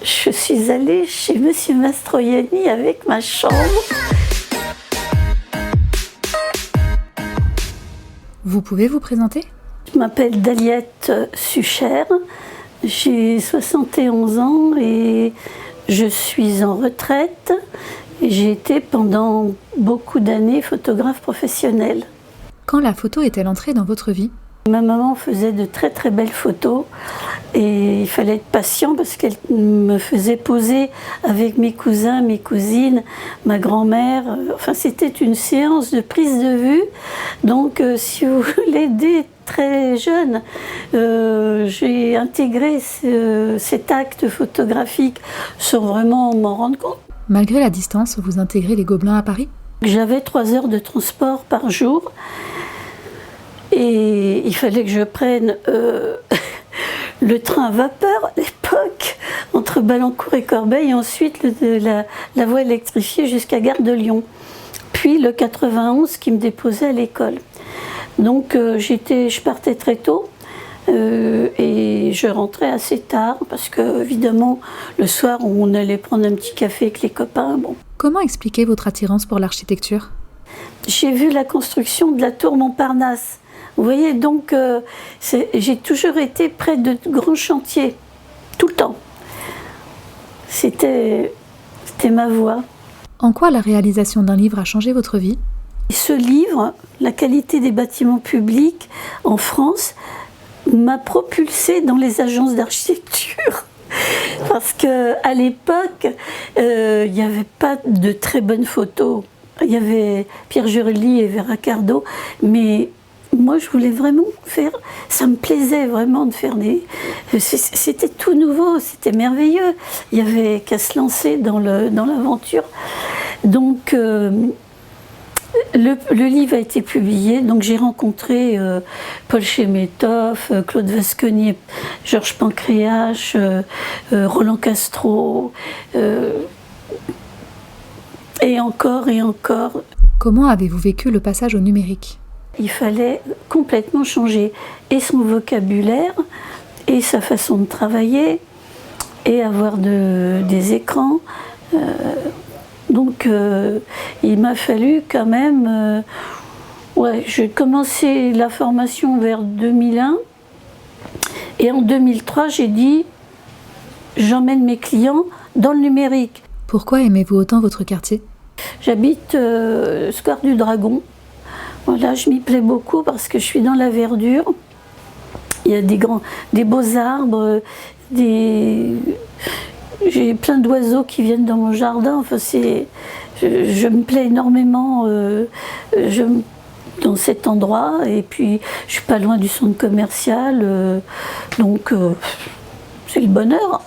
Je suis allée chez Monsieur Mastroianni avec ma chambre. Vous pouvez vous présenter ? Je m'appelle Daliette Sucher, j'ai 71 ans et je suis en retraite. J'ai été pendant beaucoup d'années photographe professionnelle. Quand la photo est-elle entrée dans votre vie ? Ma maman faisait de très très belles photos et il fallait être patient parce qu'elle me faisait poser avec mes cousins, mes cousines, ma grand-mère. Enfin, c'était une séance de prise de vue. Donc, si vous voulez, dès très jeune, j'ai intégré cet acte photographique sans vraiment m'en rendre compte. Malgré la distance, vous intégrez les Gobelins à Paris ? J'avais 3 heures de transport par jour. Et il fallait que je prenne le train à vapeur à l'époque, entre Ballancourt et Corbeil, et ensuite la voie électrifiée jusqu'à Gare de Lyon. Puis le 91 qui me déposait à l'école. Donc je partais très tôt et je rentrais assez tard parce que évidemment le soir on allait prendre un petit café avec les copains. Bon. Comment expliquer votre attirance pour l'architecture ? J'ai vu la construction de la tour Montparnasse. Vous voyez, donc j'ai toujours été près de grands chantiers, tout le temps. C'était ma voie. En quoi la réalisation d'un livre a changé votre vie ? Ce livre, la qualité des bâtiments publics en France, m'a propulsée dans les agences d'architecture. Parce qu'à l'époque, il n'y avait pas de très bonnes photos. Il y avait Pierre Jurelli et Vera Cardo, mais moi, je voulais vraiment faire, ça me plaisait vraiment de faire c'était tout nouveau, c'était merveilleux. Il y avait qu'à se lancer dans l'aventure. Donc, le livre a été publié, donc j'ai rencontré Paul Chemetov, Claude Vasconnier, Georges Pancréache, Roland Castro, et encore et encore. Comment avez-vous vécu le passage au numérique ? Il fallait complètement changer et son vocabulaire et sa façon de travailler et avoir des écrans. Donc il m'a fallu quand même... j'ai commencé la formation vers 2001 et en 2003 j'ai dit j'emmène mes clients dans le numérique. Pourquoi aimez-vous autant votre quartier ? J'habite Square du Dragon. Voilà, je m'y plais beaucoup parce que je suis dans la verdure. Il y a des beaux arbres, j'ai plein d'oiseaux qui viennent dans mon jardin. Enfin, je me plais énormément dans cet endroit. Et puis, je suis pas loin du centre commercial, donc c'est le bonheur.